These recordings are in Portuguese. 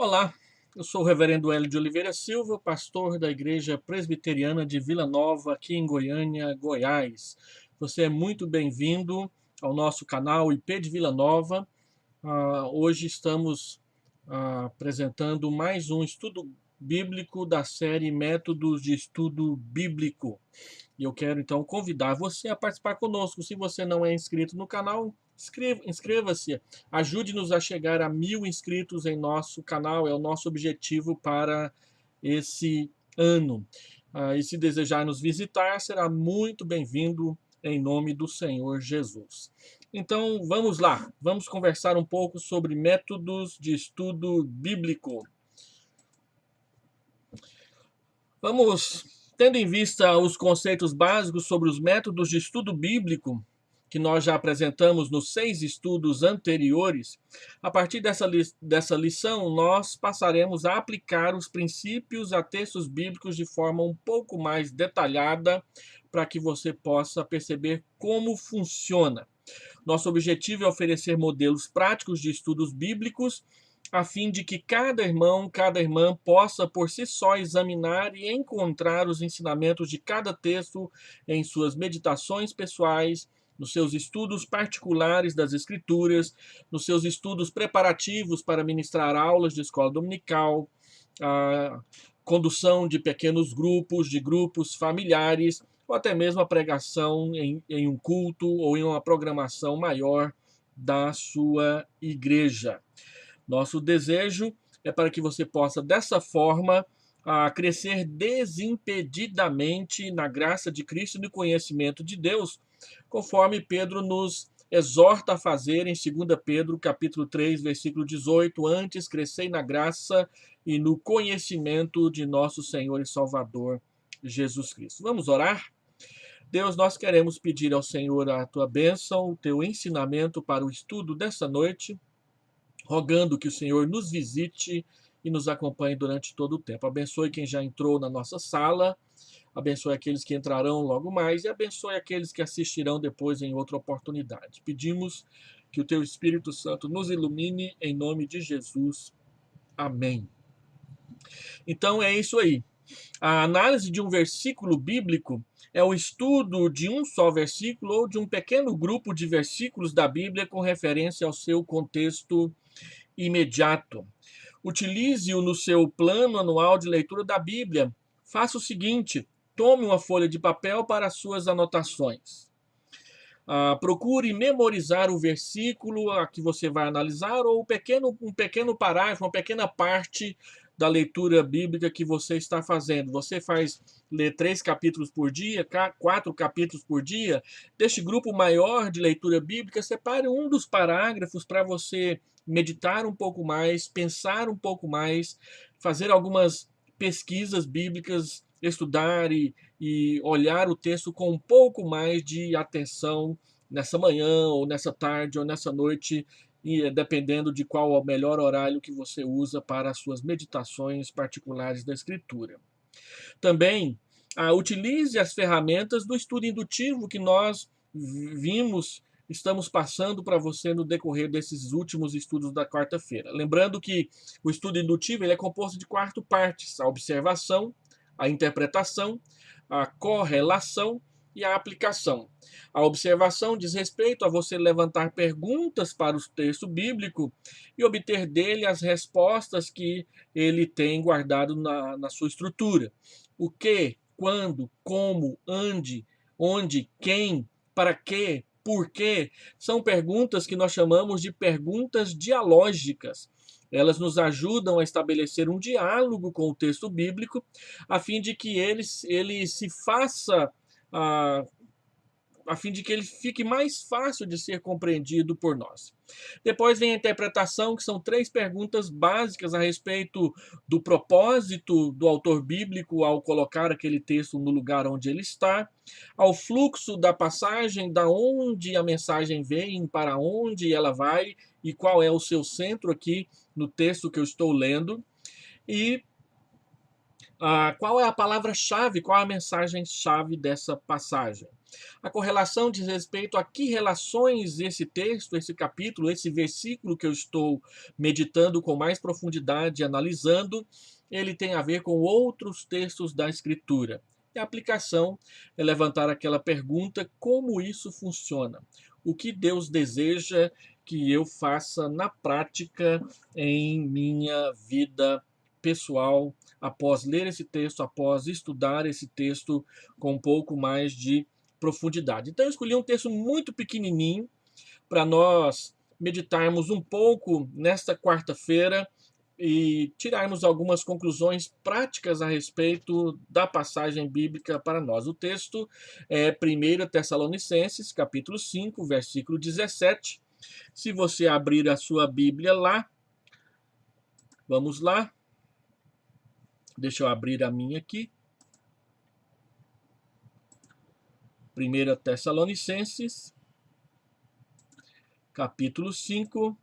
Olá, eu sou o Reverendo Hélio de Oliveira Silva, pastor da Igreja Presbiteriana de Vila Nova, aqui em Goiânia, Goiás. Você é muito bem-vindo ao nosso canal IP de Vila Nova. Hoje estamos apresentando mais um estudo bíblico da série Métodos de Estudo Bíblico. E eu quero então convidar você a participar conosco. Se você não é inscrito no canal, inscreva-se. Ajude-nos a chegar a 1000 inscritos em nosso canal. É o nosso objetivo para esse ano. E se desejar nos visitar, será muito bem-vindo em nome do Senhor Jesus. Então, vamos lá. Vamos conversar um pouco sobre métodos de estudo bíblico. Vamos, tendo em vista os conceitos básicos sobre os métodos de estudo bíblico, que nós já apresentamos nos 6 estudos anteriores, a partir dessa lição, nós passaremos a aplicar os princípios a textos bíblicos de forma um pouco mais detalhada, para que você possa perceber como funciona. Nosso objetivo é oferecer modelos práticos de estudos bíblicos, a fim de que cada irmão, cada irmã possa por si só examinar e encontrar os ensinamentos de cada texto em suas meditações pessoais, nos seus estudos particulares das Escrituras, nos seus estudos preparativos para ministrar aulas de escola dominical, a condução de pequenos grupos, de grupos familiares, ou até mesmo a pregação em um culto ou em uma programação maior da sua igreja. Nosso desejo é para que você possa, dessa forma, crescer desimpedidamente na graça de Cristo e no conhecimento de Deus, conforme Pedro nos exorta a fazer em 2 Pedro, capítulo 3, versículo 18, antes crescei na graça e no conhecimento de nosso Senhor e Salvador Jesus Cristo. Vamos orar? Deus, nós queremos pedir ao Senhor a tua bênção, o teu ensinamento para o estudo dessa noite, rogando que o Senhor nos visite e nos acompanhe durante todo o tempo. Abençoe quem já entrou na nossa sala, abençoe aqueles que entrarão logo mais e abençoe aqueles que assistirão depois em outra oportunidade. Pedimos que o teu Espírito Santo nos ilumine em nome de Jesus. Amém. Então é isso aí. A análise de um versículo bíblico é o estudo de um só versículo ou de um pequeno grupo de versículos da Bíblia com referência ao seu contexto imediato. Utilize-o no seu plano anual de leitura da Bíblia. Faça o seguinte: tome uma folha de papel para as suas anotações. Procure memorizar o versículo a que você vai analisar ou um pequeno parágrafo, uma pequena parte da leitura bíblica que você está fazendo. Você lê 3 capítulos por dia, 4 capítulos por dia. Deste grupo maior de leitura bíblica, separe um dos parágrafos para você meditar um pouco mais, pensar um pouco mais, fazer algumas pesquisas bíblicas, estudar e olhar o texto com um pouco mais de atenção nessa manhã, ou nessa tarde, ou nessa noite, e dependendo de qual é o melhor horário que você usa para as suas meditações particulares da Escritura. Também utilize as ferramentas do estudo indutivo que nós estamos passando para você no decorrer desses últimos estudos da quarta-feira. Lembrando que o estudo indutivo ele é composto de 4 partes: a observação, a interpretação, a correlação e a aplicação. A observação diz respeito a você levantar perguntas para o texto bíblico e obter dele as respostas que ele tem guardado na sua estrutura. O que, quando, como, onde, quem, para quê, por quê, são perguntas que nós chamamos de perguntas dialógicas. Elas nos ajudam a estabelecer um diálogo com o texto bíblico, a fim de que ele se faça, a fim de que ele fique mais fácil de ser compreendido por nós. Depois vem a interpretação, que são 3 perguntas básicas a respeito do propósito do autor bíblico ao colocar aquele texto no lugar onde ele está, ao fluxo da passagem, da onde a mensagem vem, para onde ela vai e qual é o seu centro aqui no texto que eu estou lendo, e qual é a palavra-chave, qual é a mensagem-chave dessa passagem. A correlação diz respeito a que relações esse texto, esse capítulo, esse versículo que eu estou meditando com mais profundidade, analisando, ele tem a ver com outros textos da Escritura. E a aplicação é levantar aquela pergunta: como isso funciona? O que Deus deseja que eu faça na prática em minha vida pessoal, após ler esse texto, após estudar esse texto com um pouco mais de profundidade. Então eu escolhi um texto muito pequenininho para nós meditarmos um pouco nesta quarta-feira e tirarmos algumas conclusões práticas a respeito da passagem bíblica para nós. O texto é 1 Tessalonicenses, capítulo 5, versículo 17. Se você abrir a sua Bíblia lá, vamos lá. Deixa eu abrir a minha aqui. 1 Tessalonicenses, capítulo 5,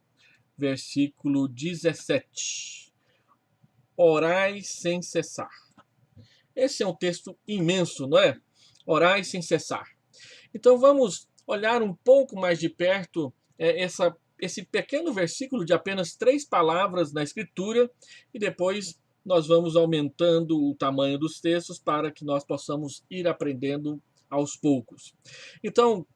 versículo 17. Orai sem cessar. Esse é um texto imenso, não é? Orai sem cessar. Então vamos olhar um pouco mais de perto esse pequeno versículo de apenas 3 palavras na Escritura e depois nós vamos aumentando o tamanho dos textos para que nós possamos ir aprendendo aos poucos. Então,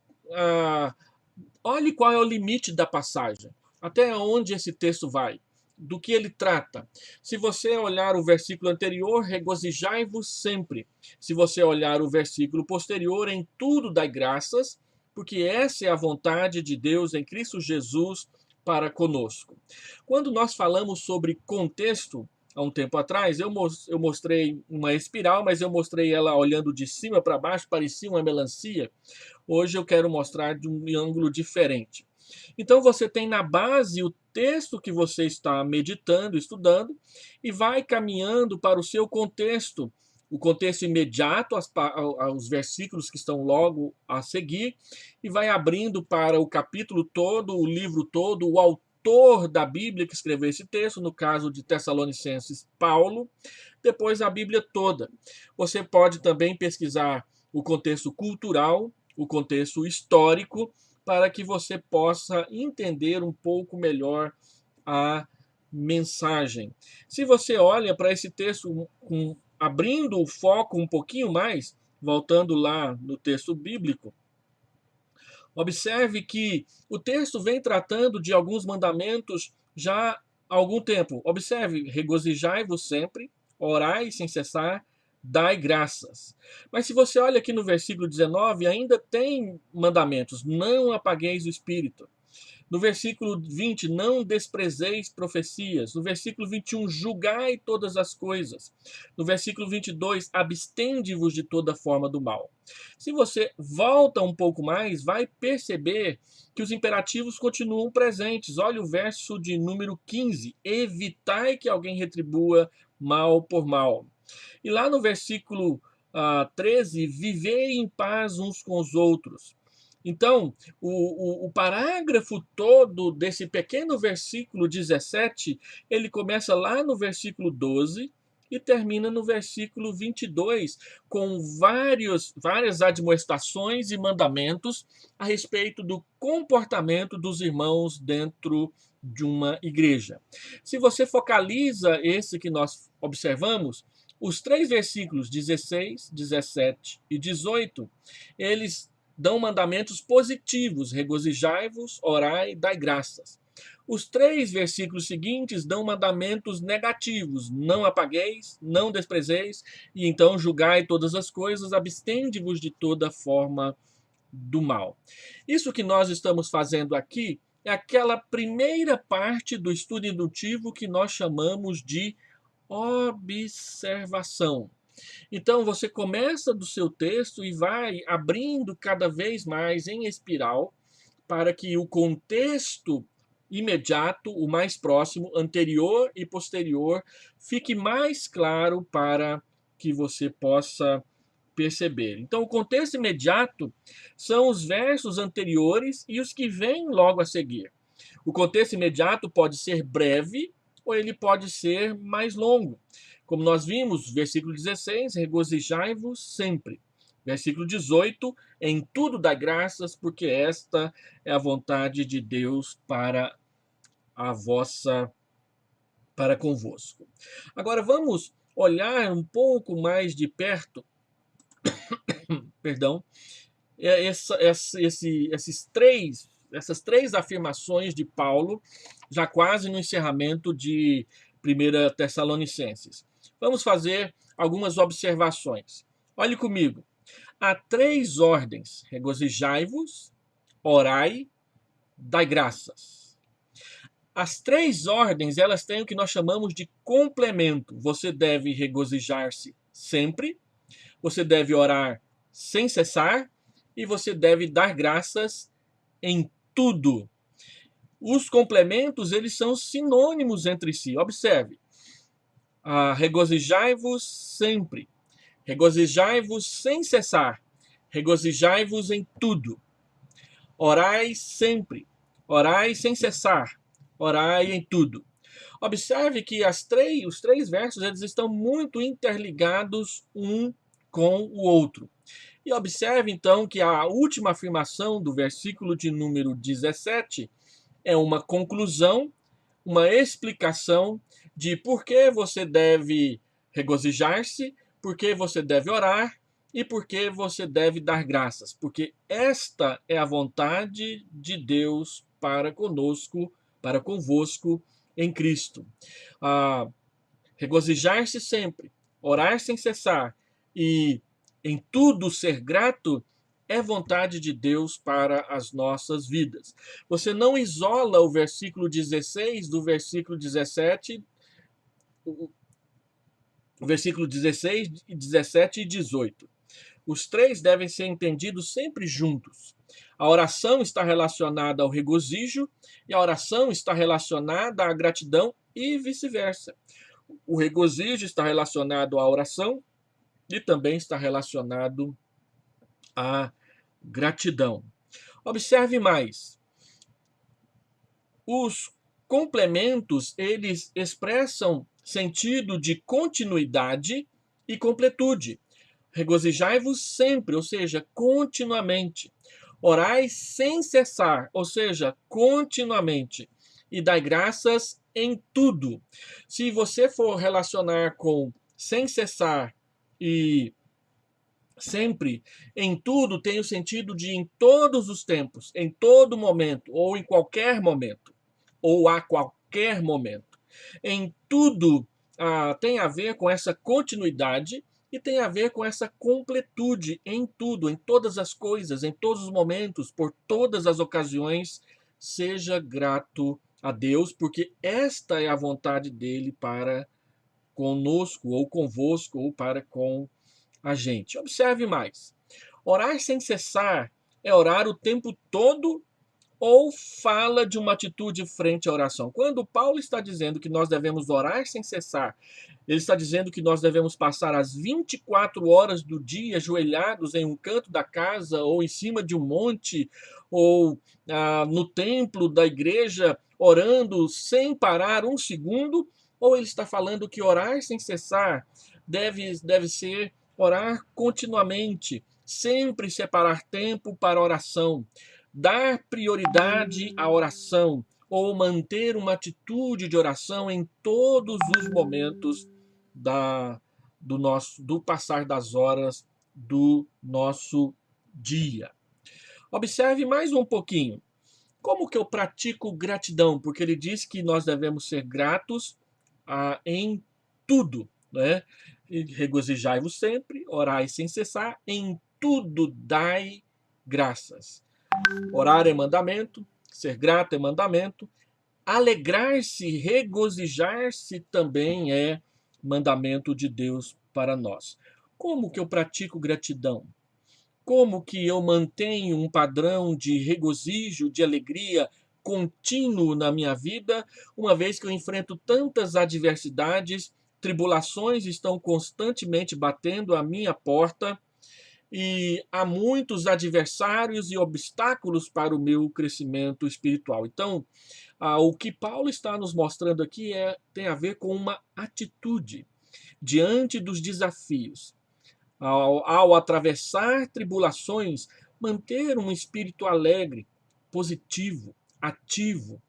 olhe qual é o limite da passagem. Até onde esse texto vai? Do que ele trata? Se você olhar o versículo anterior, regozijai-vos sempre. Se você olhar o versículo posterior, em tudo dai graças, porque essa é a vontade de Deus em Cristo Jesus para conosco. Quando nós falamos sobre contexto, há um tempo atrás, eu mostrei uma espiral, mas eu mostrei ela olhando de cima para baixo, parecia uma melancia. Hoje eu quero mostrar de um ângulo diferente. Então você tem na base o texto que você está meditando, estudando, e vai caminhando para o seu contexto, o contexto imediato, aos versículos que estão logo a seguir, e vai abrindo para o capítulo todo, o livro todo, o autor da Bíblia que escreveu esse texto, no caso de Tessalonicenses, Paulo, depois a Bíblia toda. Você pode também pesquisar o contexto cultural, o contexto histórico, para que você possa entender um pouco melhor a mensagem. Se você olha para esse texto abrindo o foco um pouquinho mais, voltando lá no texto bíblico, observe que o texto vem tratando de alguns mandamentos já há algum tempo. Observe: regozijai-vos sempre, orai sem cessar, dai graças. Mas se você olha aqui no versículo 19, ainda tem mandamentos: não apagueis o espírito. No versículo 20, não desprezeis profecias. No versículo 21, julgai todas as coisas. No versículo 22, abstende-vos de toda forma do mal. Se você volta um pouco mais, vai perceber que os imperativos continuam presentes. Olha o verso de número 15: evitai que alguém retribua mal por mal. E lá no versículo 13, vivei em paz uns com os outros. Então, o parágrafo todo desse pequeno versículo 17, ele começa lá no versículo 12 e termina no versículo 22, com várias admoestações e mandamentos a respeito do comportamento dos irmãos dentro de uma igreja. Se você focaliza esse que nós observamos, os 3 versículos 16, 17 e 18, eles dão mandamentos positivos: regozijai-vos, orai, dai graças. Os 3 versículos seguintes dão mandamentos negativos: não apagueis, não desprezeis, e então julgai todas as coisas, abstende-vos de toda forma do mal. Isso que nós estamos fazendo aqui é aquela primeira parte do estudo indutivo que nós chamamos de observação. Então você começa do seu texto e vai abrindo cada vez mais em espiral para que o contexto imediato, o mais próximo, anterior e posterior, fique mais claro para que você possa perceber. Então, o contexto imediato são os versos anteriores e os que vêm logo a seguir. O contexto imediato pode ser breve ou ele pode ser mais longo. Como nós vimos, versículo 16, regozijai-vos sempre. Versículo 18, em tudo dai graças, porque esta é a vontade de Deus para convosco. Agora vamos olhar um pouco mais de perto, perdão, essas três afirmações de Paulo, já quase no encerramento de 1 Tessalonicenses. Vamos fazer algumas observações. Olhe comigo. Há três ordens: regozijai-vos, orai, dai graças. As três ordens, elas têm o que nós chamamos de complemento. Você deve regozijar-se sempre, você deve orar sem cessar e você deve dar graças em tudo. Os complementos, eles são sinônimos entre si. Observe. Regozijai-vos sempre. Regozijai-vos sem cessar. Regozijai-vos em tudo. Orai sempre. Orai sem cessar. Orai em tudo. Observe que os três versos eles estão muito interligados um com o outro. E observe então que a última afirmação do versículo de número 17 é uma conclusão, uma explicação de por que você deve regozijar-se, por que você deve orar e por que você deve dar graças. Porque esta é a vontade de Deus para conosco, para convosco em Cristo. Regozijar-se sempre, orar sem cessar e em tudo ser grato é vontade de Deus para as nossas vidas. Você não isola o versículo 16 do versículo 17, o versículo 16, 17 e 18. Os três devem ser entendidos sempre juntos. A oração está relacionada ao regozijo e a oração está relacionada à gratidão e vice-versa. O regozijo está relacionado à oração e também está relacionado à gratidão. Observe mais. Os complementos, eles expressam sentido de continuidade e completude. Regozijai-vos sempre, ou seja, continuamente. Orai sem cessar, ou seja, continuamente. E dai graças em tudo. Se você for relacionar com sem cessar e sempre, em tudo tem o sentido de em todos os tempos, em todo momento, ou em qualquer momento, ou a qualquer momento. Em tudo tem a ver com essa continuidade e tem a ver com essa completude em tudo, em todas as coisas, em todos os momentos, por todas as ocasiões. Seja grato a Deus, porque esta é a vontade dele para conosco, ou convosco, ou para com a gente. Observe mais. Orar sem cessar é orar o tempo todo ou fala de uma atitude frente à oração? Quando Paulo está dizendo que nós devemos orar sem cessar, ele está dizendo que nós devemos passar as 24 horas do dia ajoelhados em um canto da casa, ou em cima de um monte, ou no templo da igreja, orando sem parar um segundo, ou ele está falando que orar sem cessar deve ser orar continuamente, sempre separar tempo para oração, dar prioridade à oração ou manter uma atitude de oração em todos os momentos do passar das horas do nosso dia. Observe mais um pouquinho. Como que eu pratico gratidão? Porque ele diz que nós devemos ser gratos em tudo, né? Regozijai-vos sempre, orai sem cessar, em tudo dai graças. Orar é mandamento, ser grato é mandamento, alegrar-se, regozijar-se também é mandamento de Deus para nós. Como que eu pratico gratidão? Como que eu mantenho um padrão de regozijo, de alegria contínuo na minha vida, uma vez que eu enfrento tantas adversidades, tribulações estão constantemente batendo à minha porta e há muitos adversários e obstáculos para o meu crescimento espiritual. Então, o que Paulo está nos mostrando aqui tem a ver com uma atitude diante dos desafios. ao atravessar tribulações, manter um espírito alegre, positivo, ativo,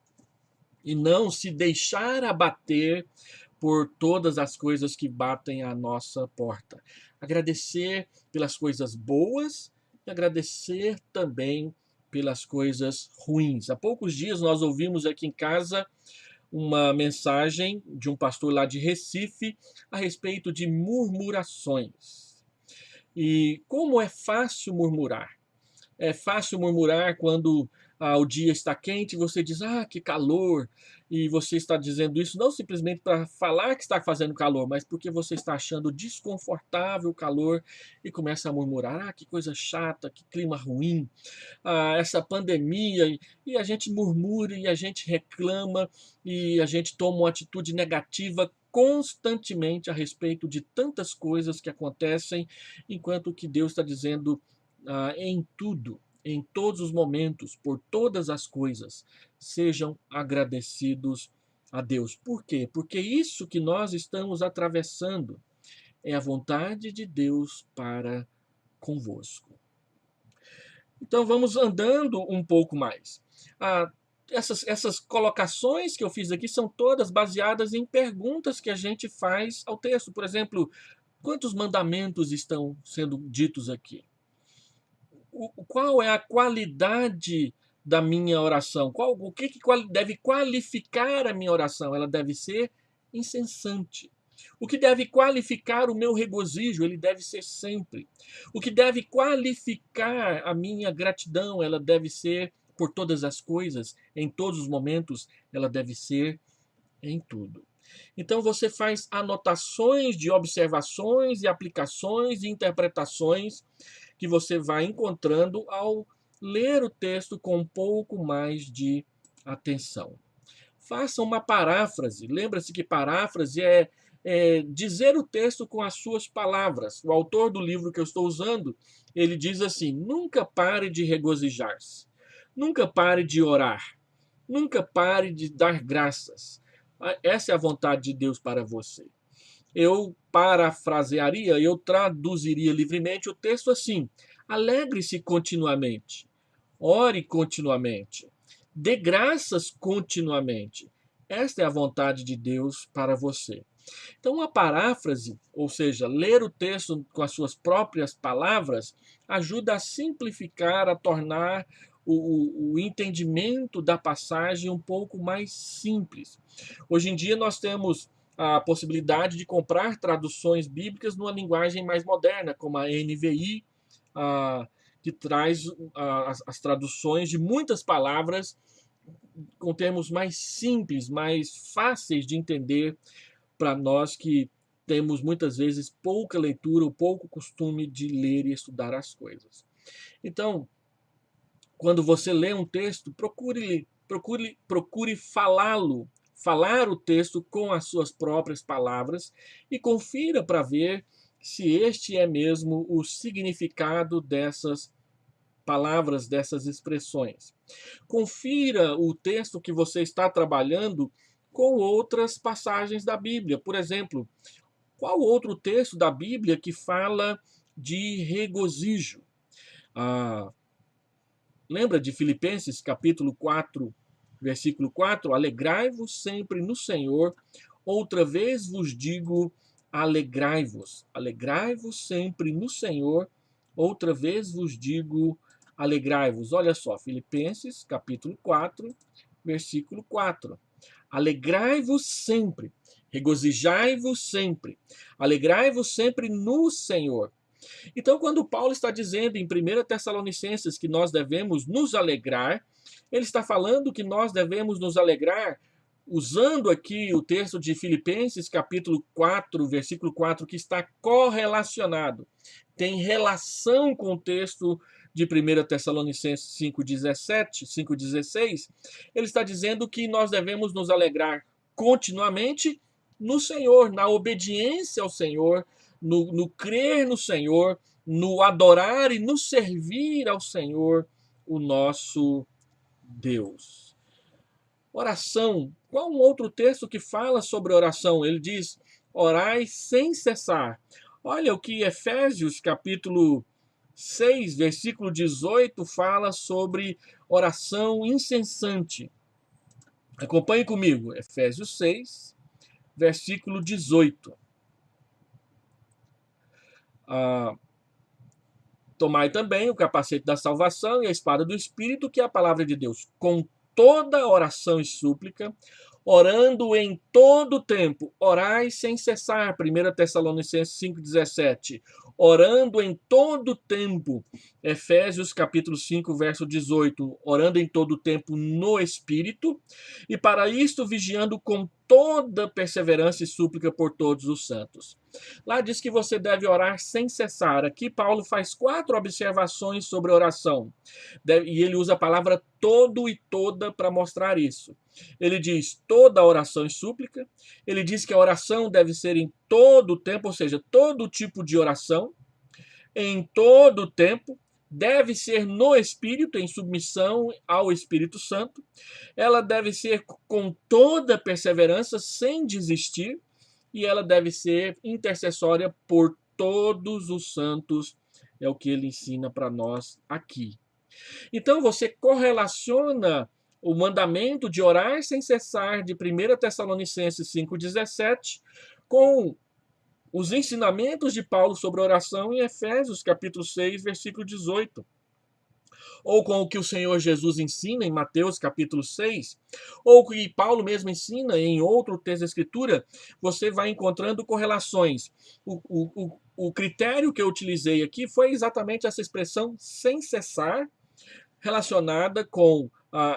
e não se deixar abater por todas as coisas que batem à nossa porta. Agradecer pelas coisas boas e agradecer também pelas coisas ruins. Há poucos dias nós ouvimos aqui em casa uma mensagem de um pastor lá de Recife a respeito de murmurações. E como é fácil murmurar. É fácil murmurar quando o dia está quente e você diz, que calor, e você está dizendo isso não simplesmente para falar que está fazendo calor, mas porque você está achando desconfortável o calor e começa a murmurar, que coisa chata, que clima ruim, essa pandemia, e a gente murmura e a gente reclama e a gente toma uma atitude negativa constantemente a respeito de tantas coisas que acontecem, enquanto que Deus está dizendo em tudo, em todos os momentos, por todas as coisas, sejam agradecidos a Deus. Por quê? Porque isso que nós estamos atravessando é a vontade de Deus para convosco. Então vamos andando um pouco mais. Essas colocações que eu fiz aqui são todas baseadas em perguntas que a gente faz ao texto. Por exemplo, quantos mandamentos estão sendo ditos aqui? Qual é a qualidade da minha oração? O que deve qualificar a minha oração? Ela deve ser incessante. O que deve qualificar o meu regozijo? Ele deve ser sempre. O que deve qualificar a minha gratidão? Ela deve ser por todas as coisas, em todos os momentos, ela deve ser em tudo. Então você faz anotações de observações e aplicações e interpretações que você vai encontrando ao ler o texto com um pouco mais de atenção. Faça uma paráfrase. Lembra-se que paráfrase é dizer o texto com as suas palavras. O autor do livro que eu estou usando, ele diz assim: nunca pare de regozijar-se, nunca pare de orar, nunca pare de dar graças. Essa é a vontade de Deus para você. Eu parafrasearia, eu traduziria livremente o texto assim: alegre-se continuamente, ore continuamente, dê graças continuamente. Esta é a vontade de Deus para você. Então, a paráfrase, ou seja, ler o texto com as suas próprias palavras, ajuda a simplificar, a tornar o entendimento da passagem um pouco mais simples. Hoje em dia, nós temos a possibilidade de comprar traduções bíblicas numa linguagem mais moderna, como a NVI, que traz as traduções de muitas palavras com termos mais simples, mais fáceis de entender para nós que temos muitas vezes pouca leitura ou pouco costume de ler e estudar as coisas. Então, quando você lê um texto, procure falá-lo, falar o texto com as suas próprias palavras e confira para ver se este é mesmo o significado dessas palavras, dessas expressões. Confira o texto que você está trabalhando com outras passagens da Bíblia. Por exemplo, qual outro texto da Bíblia que fala de regozijo? Lembra de Filipenses capítulo 4, versículo 4? Alegrai-vos sempre no Senhor. Outra vez vos digo, alegrai-vos. Alegrai-vos sempre no Senhor. Outra vez vos digo, alegrai-vos. Olha só, Filipenses capítulo 4, versículo 4. Alegrai-vos sempre, regozijai-vos sempre, alegrai-vos sempre no Senhor. Então, quando Paulo está dizendo em 1 Tessalonicenses que nós devemos nos alegrar, ele está falando que nós devemos nos alegrar usando aqui o texto de Filipenses, capítulo 4, versículo 4, que está correlacionado, tem relação com o texto de 1 Tessalonicenses 5,17, 5,16, ele está dizendo que nós devemos nos alegrar continuamente no Senhor, na obediência ao Senhor, no crer no Senhor, no adorar e no servir ao Senhor, o nosso Deus. Oração. Qual um outro texto que fala sobre oração? Ele diz: orai sem cessar. Olha o que Efésios, capítulo 6, versículo 18, fala sobre oração incessante. Acompanhe comigo, Efésios 6, versículo 18. Tomai também o capacete da salvação e a espada do Espírito, que é a palavra de Deus, com toda oração e súplica, orando em todo tempo, orai sem cessar, 1 Tessalonicenses 5,17, orando em todo tempo, Efésios capítulo 5, verso 18, orando em todo tempo no Espírito, e para isto vigiando com toda perseverança e súplica por todos os santos. Lá diz que você deve orar sem cessar. Aqui Paulo faz 4 observações sobre oração. E ele usa a palavra todo e toda para mostrar isso. Ele diz toda oração e súplica. Ele diz que a oração deve ser em todo o tempo, ou seja, todo tipo de oração, em todo o tempo. Deve ser no Espírito, em submissão ao Espírito Santo. Ela deve ser com toda perseverança, sem desistir. E ela deve ser intercessória por todos os santos, é o que ele ensina para nós aqui. Então você correlaciona o mandamento de orar sem cessar de 1 Tessalonicenses 5,17 com os ensinamentos de Paulo sobre oração em Efésios capítulo 6, versículo 18. Ou com o que o Senhor Jesus ensina em Mateus capítulo 6, ou o que Paulo mesmo ensina em outro texto da Escritura, você vai encontrando correlações. O critério que eu utilizei aqui foi exatamente essa expressão sem cessar, relacionada com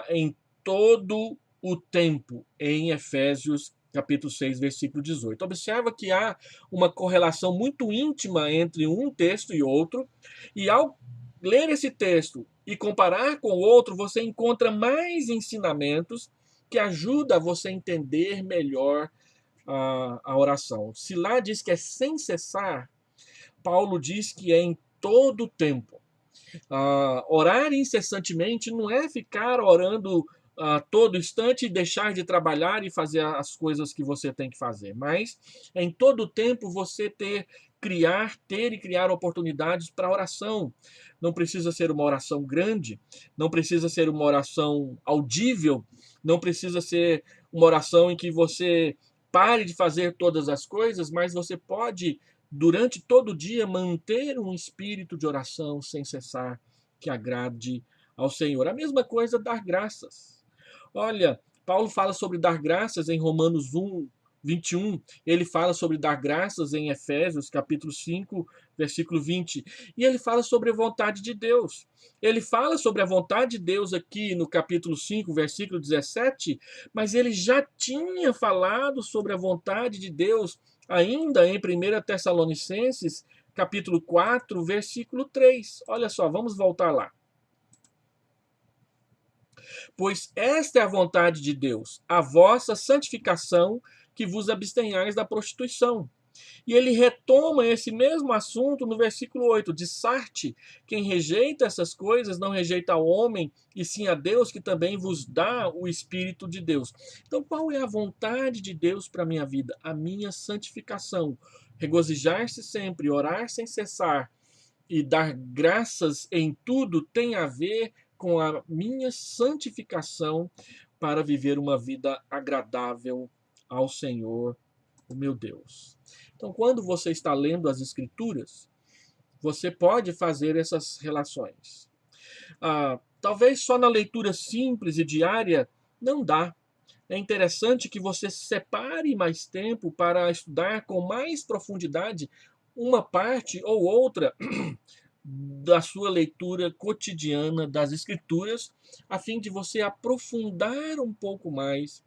em todo o tempo, em Efésios capítulo 6, versículo 18. Observa que há uma correlação muito íntima entre um texto e outro, e ao ler esse texto e comparar com o outro, você encontra mais ensinamentos que ajudam você a entender melhor a oração. Se lá diz que é sem cessar, Paulo diz que é em todo o tempo. Orar incessantemente não é ficar orando a todo instante e deixar de trabalhar e fazer as coisas que você tem que fazer, mas em todo tempo você ter e criar oportunidades para oração. Não precisa ser uma oração grande, não precisa ser uma oração audível, não precisa ser uma oração em que você pare de fazer todas as coisas, mas você pode durante todo o dia manter um espírito de oração sem cessar que agrade ao Senhor. A mesma coisa dar graças. Olha, Paulo fala sobre dar graças em Romanos 1, 21. Ele fala sobre dar graças em Efésios, capítulo 5, versículo 20. E ele fala sobre a vontade de Deus. Ele fala sobre a vontade de Deus aqui no capítulo 5, versículo 17, mas ele já tinha falado sobre a vontade de Deus ainda em 1 Tessalonicenses, capítulo 4, versículo 3. Olha só, vamos voltar lá. Pois esta é a vontade de Deus, a vossa santificação, que vos abstenhais da prostituição. E ele retoma esse mesmo assunto no versículo 8, de Sarte, quem rejeita essas coisas não rejeita ao homem, e sim a Deus, que também vos dá o Espírito de Deus. Então, qual é a vontade de Deus para a minha vida? A minha santificação. Regozijar-se sempre, orar sem cessar e dar graças em tudo tem a ver com a minha santificação para viver uma vida agradável ao Senhor, o meu Deus. Então, quando você está lendo as Escrituras, você pode fazer essas relações. Talvez só na leitura simples e diária não dá. É interessante que você separe mais tempo para estudar com mais profundidade uma parte ou outra da sua leitura cotidiana das Escrituras, a fim de você aprofundar um pouco mais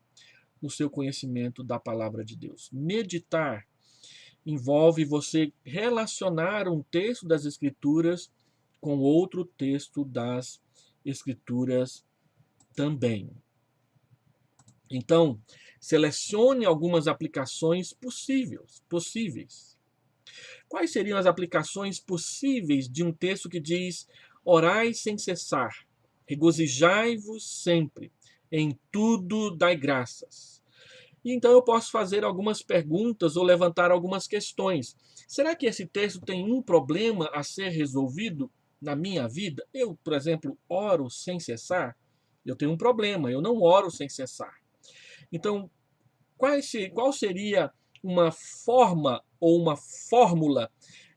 no seu conhecimento da palavra de Deus. Meditar envolve você relacionar um texto das Escrituras com outro texto das Escrituras também. Então, selecione algumas aplicações possíveis. Quais seriam as aplicações possíveis de um texto que diz: orai sem cessar, regozijai-vos sempre, em tudo dai graças? E então eu posso fazer algumas perguntas ou levantar algumas questões. Será que esse texto tem um problema a ser resolvido na minha vida? Eu, por exemplo, oro sem cessar? Eu tenho um problema, eu não oro sem cessar. Então, qual seria uma forma ou uma fórmula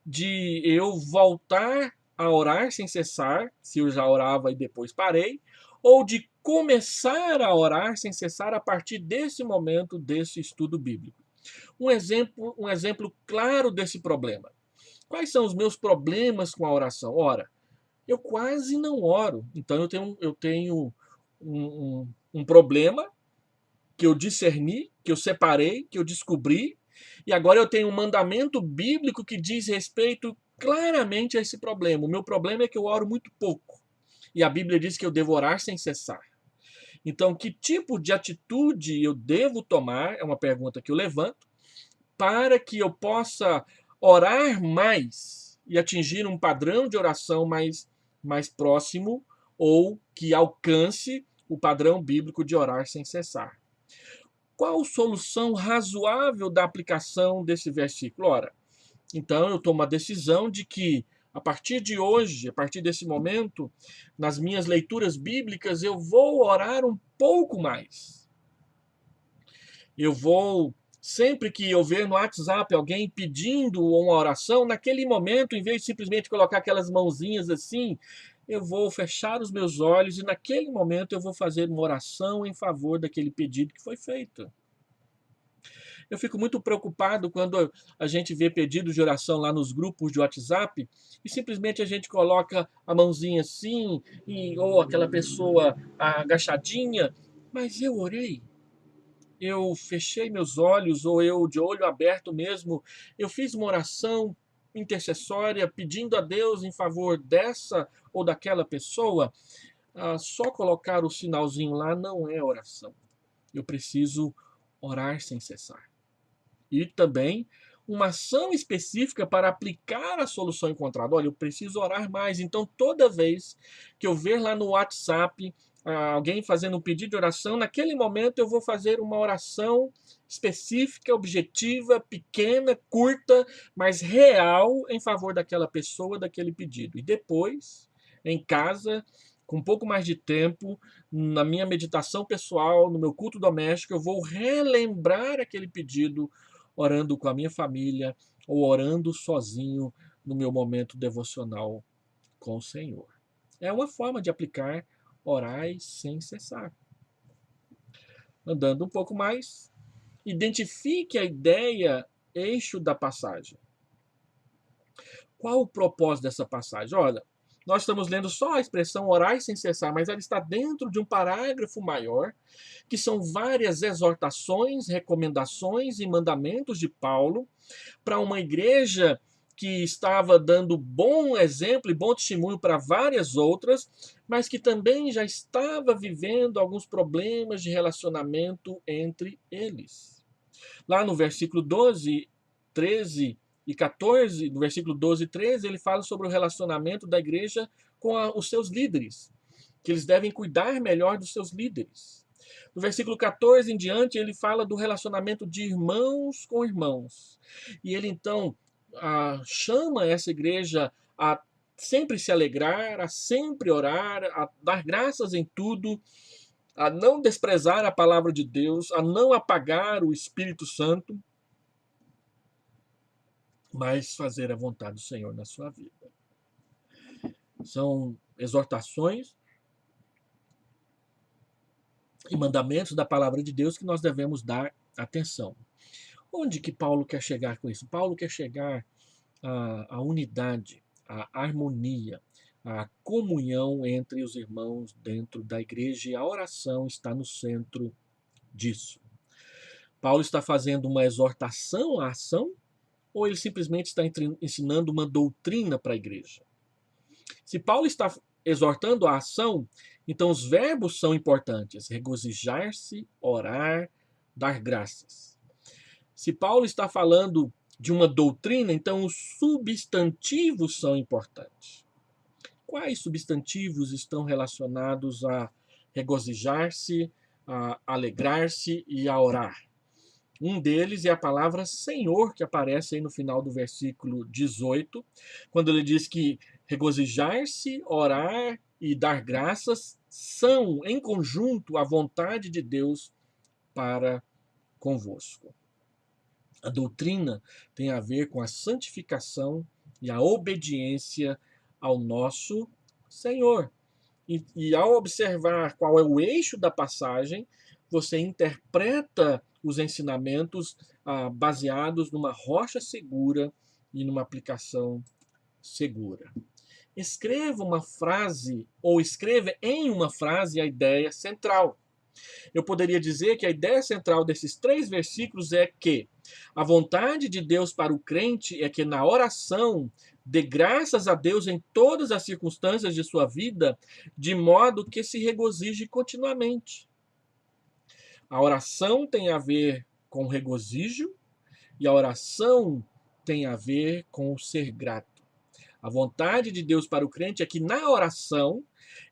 de eu voltar a orar sem cessar, se eu já orava e depois parei, ou de começar a orar sem cessar a partir desse momento desse estudo bíblico? Um exemplo claro desse problema. Quais são os meus problemas com a oração? Ora, eu quase não oro, então eu tenho um problema que eu discerni, que eu separei, que eu descobri, e agora eu tenho um mandamento bíblico que diz respeito claramente a esse problema. O meu problema é que eu oro muito pouco. E a Bíblia diz que eu devo orar sem cessar. Então, que tipo de atitude eu devo tomar? É uma pergunta que eu levanto, para que eu possa orar mais e atingir um padrão de oração mais próximo ou que alcance o padrão bíblico de orar sem cessar. Qual solução razoável da aplicação desse versículo? Ora, então eu tomo a decisão de que, a partir de hoje, a partir desse momento, nas minhas leituras bíblicas, eu vou orar um pouco mais. Eu vou, sempre que eu ver no WhatsApp alguém pedindo uma oração, naquele momento, em vez de simplesmente colocar aquelas mãozinhas assim, eu vou fechar os meus olhos e naquele momento eu vou fazer uma oração em favor daquele pedido que foi feito. Eu fico muito preocupado quando a gente vê pedidos de oração lá nos grupos de WhatsApp e simplesmente a gente coloca a mãozinha assim, ou aquela pessoa agachadinha, mas eu orei. Eu fechei meus olhos, ou eu de olho aberto mesmo, eu fiz uma oração intercessória pedindo a Deus em favor dessa ou daquela pessoa. Só colocar o sinalzinho lá não é oração. Eu preciso orar sem cessar. E também uma ação específica para aplicar a solução encontrada. Olha, eu preciso orar mais. Então, toda vez que eu ver lá no WhatsApp alguém fazendo um pedido de oração, naquele momento eu vou fazer uma oração específica, objetiva, pequena, curta, mas real em favor daquela pessoa, daquele pedido. E depois, em casa, com um pouco mais de tempo, na minha meditação pessoal, no meu culto doméstico, eu vou relembrar aquele pedido orando com a minha família ou orando sozinho no meu momento devocional com o Senhor. É uma forma de aplicar orai sem cessar. Andando um pouco mais, identifique a ideia, eixo da passagem. Qual o propósito dessa passagem? Olha, nós estamos lendo só a expressão orai sem cessar, mas ela está dentro de um parágrafo maior, que são várias exortações, recomendações e mandamentos de Paulo para uma igreja que estava dando bom exemplo e bom testemunho para várias outras, mas que também já estava vivendo alguns problemas de relacionamento entre eles. Lá no versículo 12, 13 e 14, no versículo 12 e 13, ele fala sobre o relacionamento da igreja com os seus líderes, que eles devem cuidar melhor dos seus líderes. No versículo 14 em diante, ele fala do relacionamento de irmãos com irmãos. E ele então chama essa igreja a sempre se alegrar, a sempre orar, a dar graças em tudo, a não desprezar a palavra de Deus, a não apagar o Espírito Santo, mas fazer a vontade do Senhor na sua vida. São exortações e mandamentos da palavra de Deus que nós devemos dar atenção. Onde que Paulo quer chegar com isso? Paulo quer chegar à unidade, à harmonia, à comunhão entre os irmãos dentro da igreja, e a oração está no centro disso. Paulo está fazendo uma exortação à ação ou ele simplesmente está ensinando uma doutrina para a igreja? Se Paulo está exortando a ação, então os verbos são importantes: regozijar-se, orar, dar graças. Se Paulo está falando de uma doutrina, então os substantivos são importantes. Quais substantivos estão relacionados a regozijar-se, a alegrar-se e a orar? Um deles é a palavra Senhor, que aparece aí no final do versículo 18, quando ele diz que regozijar-se, orar e dar graças são, em conjunto, a vontade de Deus para convosco. A doutrina tem a ver com a santificação e a obediência ao nosso Senhor. E ao observar qual é o eixo da passagem, você interpreta os ensinamentos baseados numa rocha segura e numa aplicação segura. Escreva uma frase, ou escreva em uma frase a ideia central. Eu poderia dizer que a ideia central desses 3 versículos é que a vontade de Deus para o crente é que na oração dê graças a Deus em todas as circunstâncias de sua vida, de modo que se regozije continuamente. A oração tem a ver com regozijo e a oração tem a ver com o ser grato. A vontade de Deus para o crente é que na oração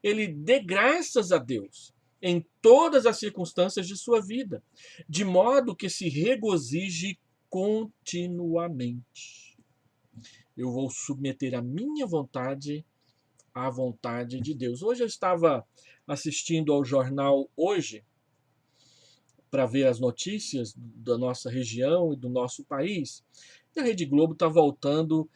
ele dê graças a Deus em todas as circunstâncias de sua vida, de modo que se regozije continuamente. Eu vou submeter a minha vontade à vontade de Deus. Hoje eu estava assistindo ao jornal Hoje para ver as notícias da nossa região e do nosso país. E a Rede Globo está voltando,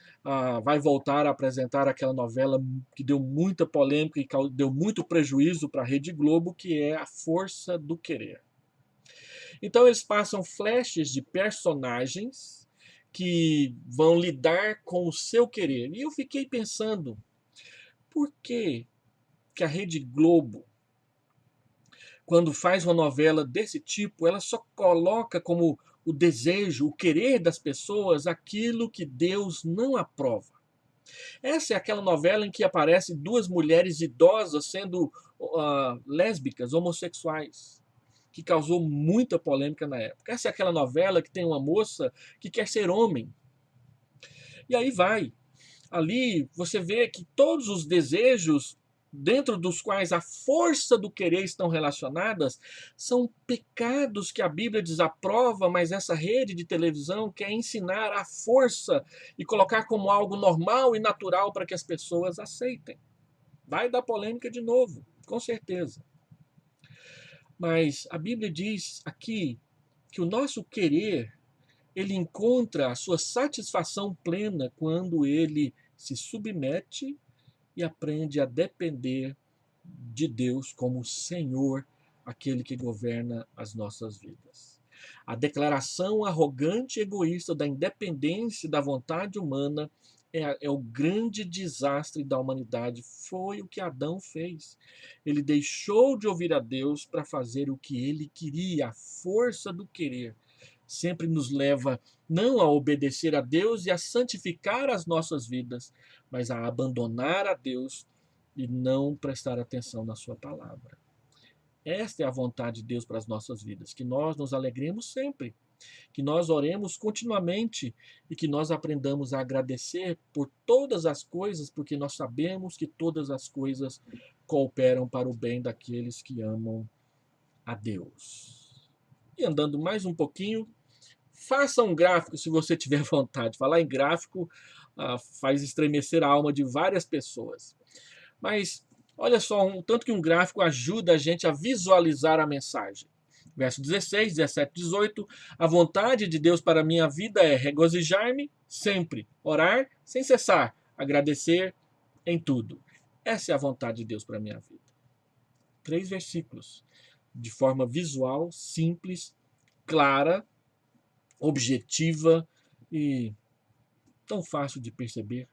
vai voltar a apresentar aquela novela que deu muita polêmica e deu muito prejuízo para a Rede Globo, que é A Força do Querer. Então eles passam flashes de personagens que vão lidar com o seu querer. E eu fiquei pensando, por que que a Rede Globo, quando faz uma novela desse tipo, ela só coloca como o desejo, o querer das pessoas, aquilo que Deus não aprova? Essa é aquela novela em que aparecem 2 mulheres idosas sendo lésbicas, homossexuais, que causou muita polêmica na época. Essa é aquela novela que tem uma moça que quer ser homem. E aí vai. Ali você vê que todos os desejos dentro dos quais a força do querer estão relacionadas, são pecados que a Bíblia desaprova, mas essa rede de televisão quer ensinar a força e colocar como algo normal e natural para que as pessoas aceitem. Vai dar polêmica de novo, com certeza. Mas a Bíblia diz aqui que o nosso querer, ele encontra a sua satisfação plena quando ele se submete e aprende a depender de Deus como Senhor, aquele que governa as nossas vidas. A declaração arrogante e egoísta da independência da vontade humana é o grande desastre da humanidade. Foi o que Adão fez. Ele deixou de ouvir a Deus para fazer o que ele queria, a força do querer sempre nos leva não a obedecer a Deus e a santificar as nossas vidas, mas a abandonar a Deus e não prestar atenção na sua palavra. Esta é a vontade de Deus para as nossas vidas, que nós nos alegremos sempre, que nós oremos continuamente e que nós aprendamos a agradecer por todas as coisas, porque nós sabemos que todas as coisas cooperam para o bem daqueles que amam a Deus. E andando mais um pouquinho, faça um gráfico se você tiver vontade. Falar em gráfico faz estremecer a alma de várias pessoas. Mas olha só, tanto que um gráfico ajuda a gente a visualizar a mensagem. Verso 16, 17, 18. A vontade de Deus para a minha vida é regozijar-me sempre, orar sem cessar, agradecer em tudo. Essa é a vontade de Deus para a minha vida. 3 versículos, de forma visual, simples, clara, objetiva e tão fácil de perceber.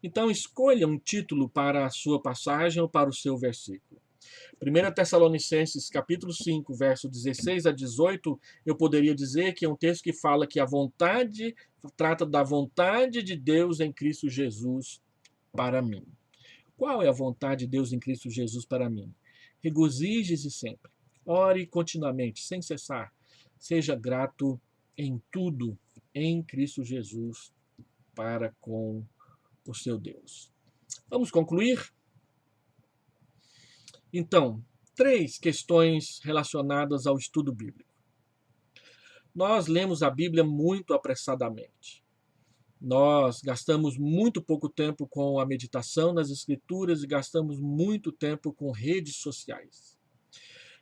Então escolha um título para a sua passagem ou para o seu versículo. 1 Tessalonicenses capítulo 5, verso 16 a 18, eu poderia dizer que é um texto que fala que a vontade, trata da vontade de Deus em Cristo Jesus para mim. Qual é a vontade de Deus em Cristo Jesus para mim? Regozije-se sempre. Ore continuamente, sem cessar. Seja grato em tudo em Cristo Jesus para com o seu Deus. Vamos concluir? Então, Três questões relacionadas ao estudo bíblico. Nós lemos a Bíblia muito apressadamente. Nós gastamos muito pouco tempo com a meditação nas Escrituras e gastamos muito tempo com redes sociais.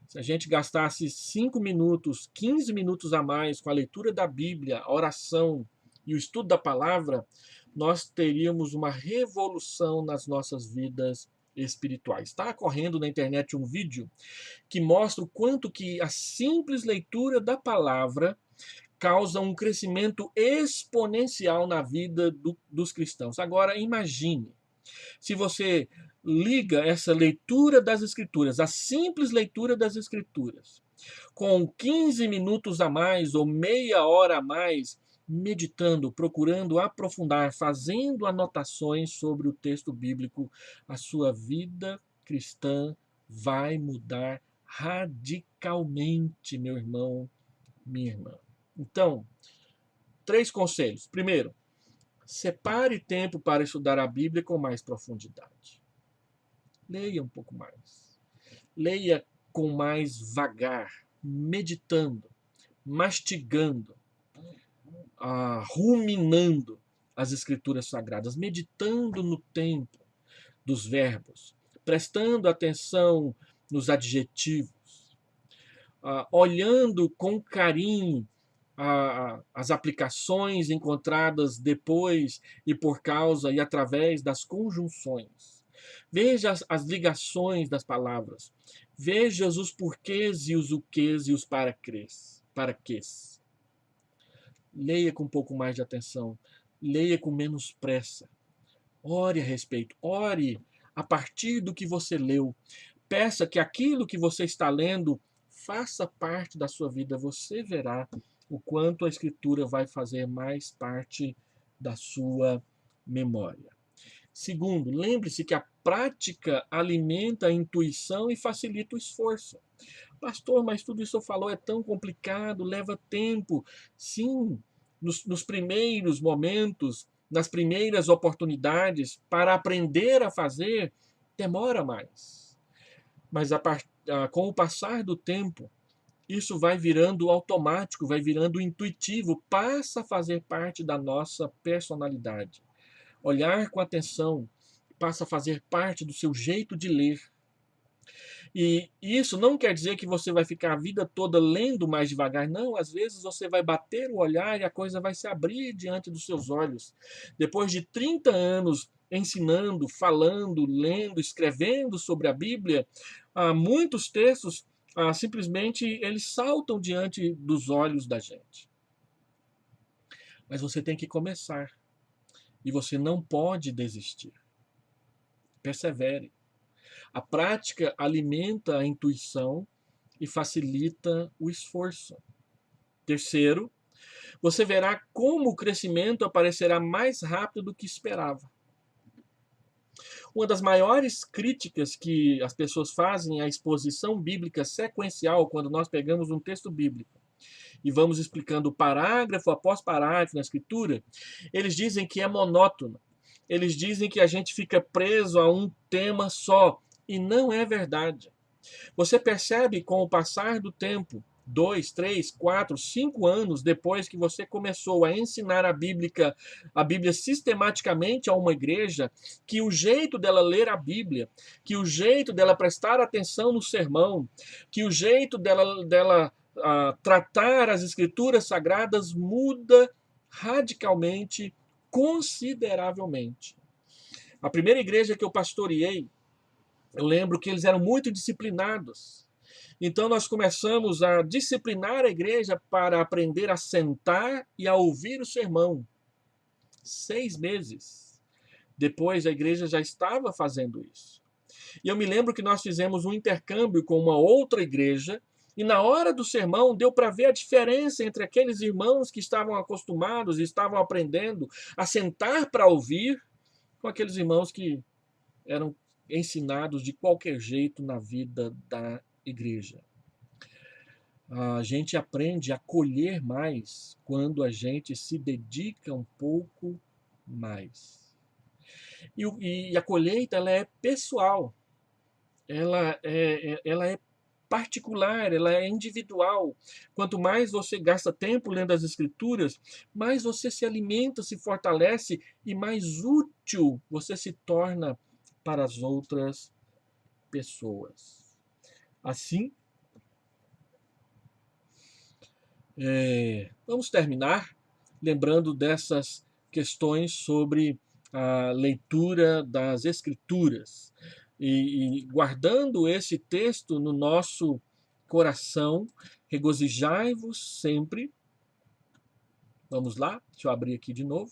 Se a gente gastasse 5 minutos, 15 minutos a mais com a leitura da Bíblia, a oração e o estudo da palavra, nós teríamos uma revolução nas nossas vidas espirituais. Está correndo na internet um vídeo que mostra o quanto que a simples leitura da palavra causa um crescimento exponencial na vida dos cristãos. Agora, imagine, se você liga essa leitura das Escrituras, a simples leitura das Escrituras, com 15 minutos a mais ou meia hora a mais, meditando, procurando aprofundar, fazendo anotações sobre o texto bíblico, a sua vida cristã vai mudar radicalmente, meu irmão, minha irmã. Então, 3 conselhos. Primeiro, separe tempo para estudar a Bíblia com mais profundidade. Leia um pouco mais. Leia com mais vagar, meditando, mastigando, ruminando as Escrituras Sagradas, meditando no tempo dos verbos, prestando atenção nos adjetivos, olhando com carinho as aplicações encontradas depois e por causa e através das conjunções. Veja as ligações das palavras. Veja os porquês e os uquês e os paraquês. Leia com um pouco mais de atenção. Leia com menos pressa. Ore a respeito. Ore a partir do que você leu. Peça que aquilo que você está lendo faça parte da sua vida. Você verá o quanto a Escritura vai fazer mais parte da sua memória. Segundo, lembre-se que a prática alimenta a intuição e facilita o esforço. Pastor, mas tudo isso que eu falou é tão complicado, leva tempo. Sim, nos primeiros momentos, nas primeiras oportunidades, para aprender a fazer, demora mais. Mas com o passar do tempo, isso vai virando automático, vai virando intuitivo, passa a fazer parte da nossa personalidade. Olhar com atenção passa a fazer parte do seu jeito de ler. E isso não quer dizer que você vai ficar a vida toda lendo mais devagar. Não, às vezes você vai bater o olhar e a coisa vai se abrir diante dos seus olhos. Depois de 30 anos ensinando, falando, lendo, escrevendo sobre a Bíblia, muitos textos simplesmente eles saltam diante dos olhos da gente. Mas você tem que começar. E você não pode desistir. Persevere. A prática alimenta a intuição e facilita o esforço. Terceiro, você verá como o crescimento aparecerá mais rápido do que esperava. Uma das maiores críticas que as pessoas fazem à exposição bíblica sequencial, quando nós pegamos um texto bíblico e vamos explicando parágrafo após parágrafo na Escritura, eles dizem que é monótono. Eles dizem que a gente fica preso a um tema só. E não é verdade. Você percebe com o passar do tempo, 2, 3, 4, 5 anos depois que você começou a ensinar a Bíblia sistematicamente a uma igreja, que o jeito dela ler a Bíblia, que o jeito dela prestar atenção no sermão, que o jeito dela tratar as Escrituras Sagradas muda radicalmente, consideravelmente. A primeira igreja que eu pastoreei, eu lembro que eles eram muito disciplinados. Então nós começamos a disciplinar a igreja para aprender a sentar e a ouvir o sermão. 6 meses depois a igreja já estava fazendo isso. E eu me lembro que nós fizemos um intercâmbio com uma outra igreja e na hora do sermão deu para ver a diferença entre aqueles irmãos que estavam acostumados e estavam aprendendo a sentar para ouvir com aqueles irmãos que eram ensinados de qualquer jeito na vida da igreja. A gente aprende a colher mais quando a gente se dedica um pouco mais. E a colheita ela é pessoal. ela é particular, ela é individual. Quanto mais você gasta tempo lendo as Escrituras, mais você se alimenta, se fortalece e mais útil você se torna para as outras pessoas. Assim, vamos terminar lembrando dessas questões sobre a leitura das Escrituras e guardando esse texto no nosso coração, regozijai-vos sempre. Vamos lá, deixa eu abrir aqui de novo.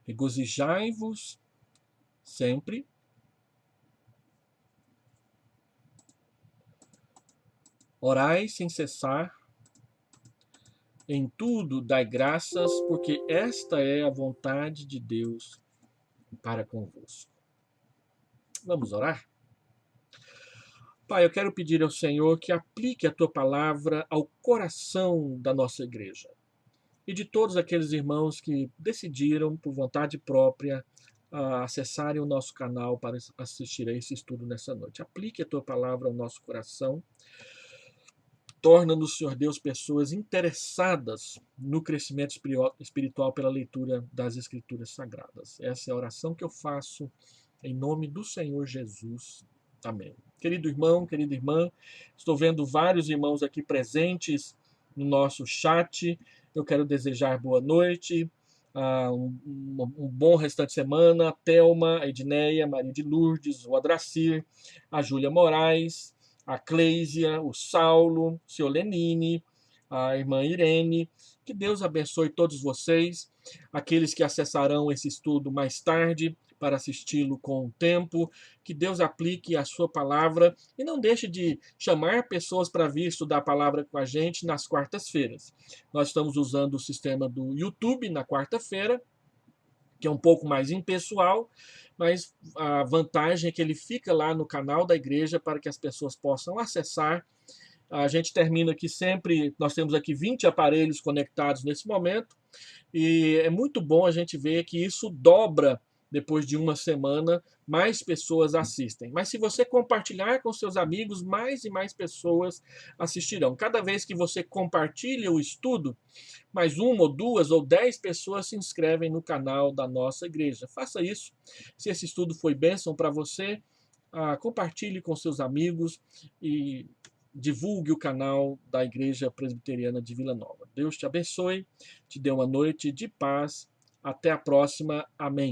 Regozijai-vos sempre. Orai sem cessar. Em tudo dai graças, porque esta é a vontade de Deus para convosco. Vamos orar? Pai, eu quero pedir ao Senhor que aplique a tua palavra ao coração da nossa igreja e de todos aqueles irmãos que decidiram, por vontade própria, acessarem o nosso canal para assistir a esse estudo nessa noite. Aplique a tua palavra ao nosso coração. Torna-nos, Senhor Deus, pessoas interessadas no crescimento espiritual pela leitura das Escrituras Sagradas. Essa é a oração que eu faço em nome do Senhor Jesus. Amém. Querido irmão, querida irmã, estou vendo vários irmãos aqui presentes no nosso chat. Eu quero desejar boa noite, um bom restante de semana. A Thelma, a Edneia, Maria de Lourdes, o Adracir, a Júlia Moraes, a Cleisia, o Saulo, o seu Lenine, a irmã Irene. Que Deus abençoe todos vocês, aqueles que acessarão esse estudo mais tarde para assisti-lo com o tempo. Que Deus aplique a sua palavra e não deixe de chamar pessoas para vir estudar a palavra com a gente nas quartas-feiras. Nós estamos usando o sistema do YouTube na quarta-feira, que é um pouco mais impessoal, mas a vantagem é que ele fica lá no canal da igreja para que as pessoas possam acessar. A gente termina aqui sempre, nós temos aqui 20 aparelhos conectados nesse momento, e é muito bom a gente ver que isso dobra depois de uma semana, mais pessoas assistem. Mas se você compartilhar com seus amigos, mais e mais pessoas assistirão. Cada vez que você compartilha o estudo, mais uma ou duas ou 10 pessoas se inscrevem no canal da nossa igreja. Faça isso. Se esse estudo foi bênção para você, compartilhe com seus amigos e divulgue o canal da Igreja Presbiteriana de Vila Nova. Deus te abençoe, te dê uma noite de paz. Até a próxima. Amém.